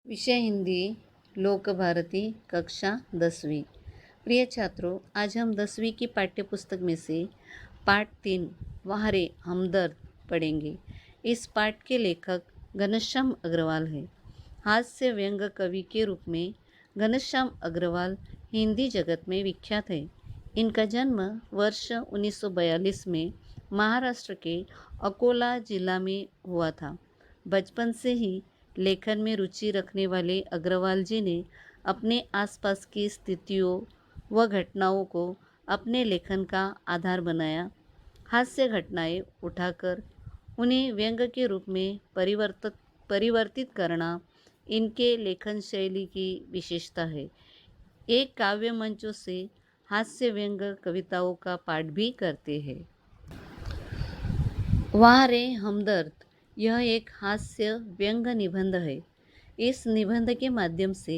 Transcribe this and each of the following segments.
विषय हिंदी लोक भारती कक्षा 10वीं। प्रिय छात्रों, आज हम 10वीं की पाठ्य पुस्तक में से पाठ 3 वाह रे हमदर्द पढ़ेंगे। इस पाठ के लेखक घनश्याम अग्रवाल है। हास्य व्यंग कवि के रूप में घनश्याम अग्रवाल हिंदी जगत में विख्यात है। इनका जन्म वर्ष 1942 में महाराष्ट्र के अकोला जिला में हुआ था। बचपन से ही लेखन में रुचि रखने वाले अग्रवाल जी ने अपने आसपास की स्थितियों व घटनाओं को अपने लेखन का आधार बनाया। हास्य घटनाएं उठाकर उन्हें व्यंग के रूप में परिवर्तित करना इनके लेखन शैली की विशेषता है। एक काव्य मंचों से हास्य व्यंग कविताओं का पाठ भी करते हैं। वाह रे हमदर्द यह एक हास्य व्यंग निबंध है। इस निबंध के माध्यम से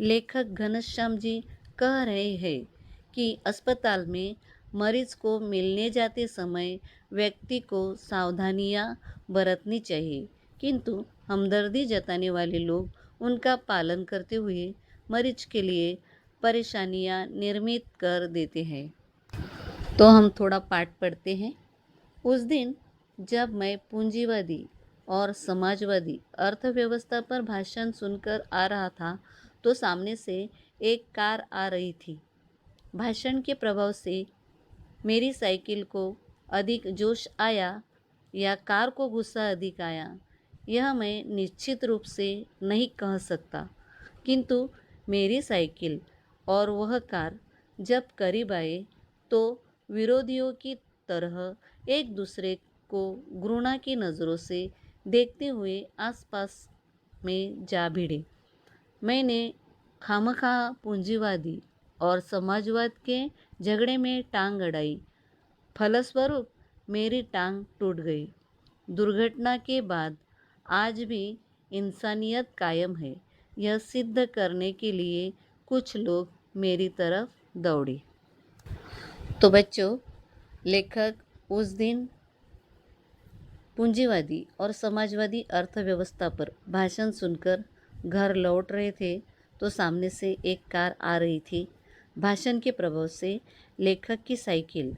लेखक घनश्याम जी कह रहे हैं कि अस्पताल में मरीज को मिलने जाते समय व्यक्ति को सावधानियां बरतनी चाहिए, किंतु हमदर्दी जताने वाले लोग उनका पालन करते हुए मरीज के लिए परेशानियां निर्मित कर देते हैं। तो हम थोड़ा पाठ पढ़ते हैं। उस दिन जब मैं पूंजीवादी और समाजवादी अर्थव्यवस्था पर भाषण सुनकर आ रहा था, तो सामने से एक कार आ रही थी। भाषण के प्रभाव से मेरी साइकिल को अधिक जोश आया या कार को गुस्सा अधिक आया, यह मैं निश्चित रूप से नहीं कह सकता, किंतु मेरी साइकिल और वह कार जब करीब आए तो विरोधियों की तरह एक दूसरे को घृणा की नज़रों से देखते हुए आसपास में जा भिड़े। मैंने खामखा पूंजीवादी और समाजवाद के झगड़े में टांग अड़ाई। फलस्वरूप मेरी टांग टूट गई। दुर्घटना के बाद आज भी इंसानियत कायम है, यह सिद्ध करने के लिए कुछ लोग मेरी तरफ दौड़े। तो बच्चों, लेखक उस दिन पूंजीवादी और समाजवादी अर्थव्यवस्था पर भाषण सुनकर घर लौट रहे थे, तो सामने से एक कार आ रही थी। भाषण के प्रभाव से लेखक की साइकिल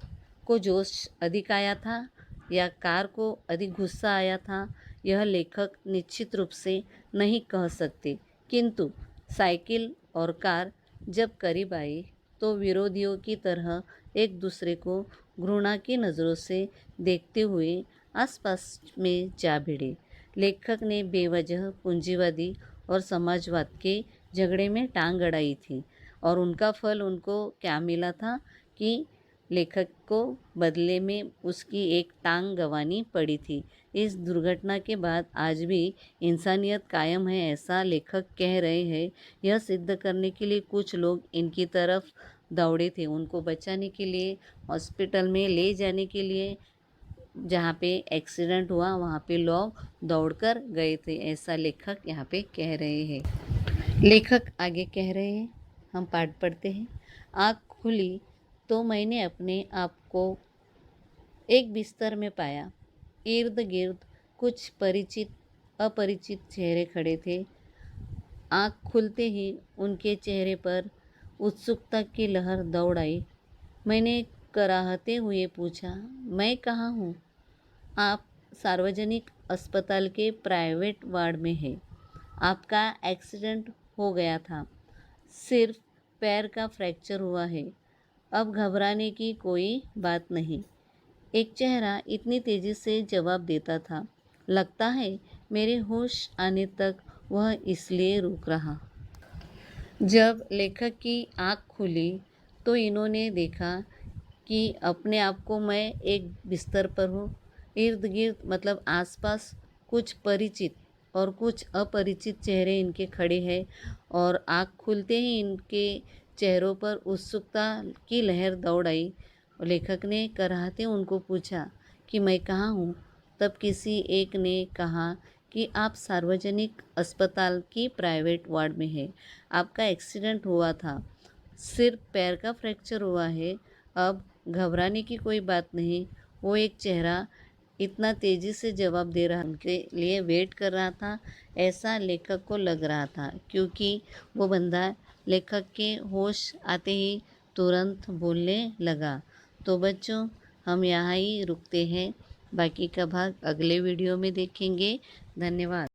को जोश अधिक आया था या कार को अधिक गुस्सा आया था, यह लेखक निश्चित रूप से नहीं कह सकते, किंतु साइकिल और कार जब करीब आई तो विरोधियों की तरह एक दूसरे को घृणा की नज़रों से देखते हुए आसपास में जा भिड़े। लेखक ने बेवजह पूंजीवादी और समाजवाद के झगड़े में टांग अड़ाई थी, और उनका फल उनको क्या मिला था कि लेखक को बदले में उसकी एक टांग गंवानी पड़ी थी। इस दुर्घटना के बाद आज भी इंसानियत कायम है, ऐसा लेखक कह रहे हैं। यह सिद्ध करने के लिए कुछ लोग इनकी तरफ दौड़े थे, उनको बचाने के लिए, हॉस्पिटल में ले जाने के लिए। जहाँ पे एक्सीडेंट हुआ वहाँ पे लोग दौड़कर गए थे, ऐसा लेखक यहाँ पे कह रहे हैं। लेखक आगे कह रहे हैं, हम पाठ पढ़ते हैं। आँख खुली तो मैंने अपने आप को एक बिस्तर में पाया। इर्द गिर्द कुछ परिचित अपरिचित चेहरे खड़े थे। आँख खुलते ही उनके चेहरे पर उत्सुकता की लहर दौड़ आई। मैंने कराहते हुए पूछा, मैं कहाँ हूँ? आप सार्वजनिक अस्पताल के प्राइवेट वार्ड में हैं। आपका एक्सीडेंट हो गया था। सिर्फ पैर का फ्रैक्चर हुआ है। अब घबराने की कोई बात नहीं। एक चेहरा इतनी तेज़ी से जवाब देता था, लगता है मेरे होश आने तक वह इसलिए रुक रहा। जब लेखक की आँख खुली तो इन्होंने देखा कि अपने आप को मैं एक बिस्तर पर हूँ। इर्द गिर्द मतलब आसपास कुछ परिचित और कुछ अपरिचित चेहरे इनके खड़े हैं, और आँख खुलते ही इनके चेहरों पर उत्सुकता की लहर दौड़ आई। लेखक ने कराहते उनको पूछा कि मैं कहाँ हूँ। तब किसी एक ने कहा कि आप सार्वजनिक अस्पताल की प्राइवेट वार्ड में हैं। आपका एक्सीडेंट हुआ था। सिर्फ पैर का फ्रैक्चर हुआ है। अब घबराने की कोई बात नहीं। वो एक चेहरा इतना तेज़ी से जवाब दे रहा, उनके लिए वेट कर रहा था, ऐसा लेखक को लग रहा था, क्योंकि वो बंदा लेखक के होश आते ही तुरंत बोलने लगा। तो बच्चों, हम यहाँ ही रुकते हैं, बाकी का भाग अगले वीडियो में देखेंगे। धन्यवाद।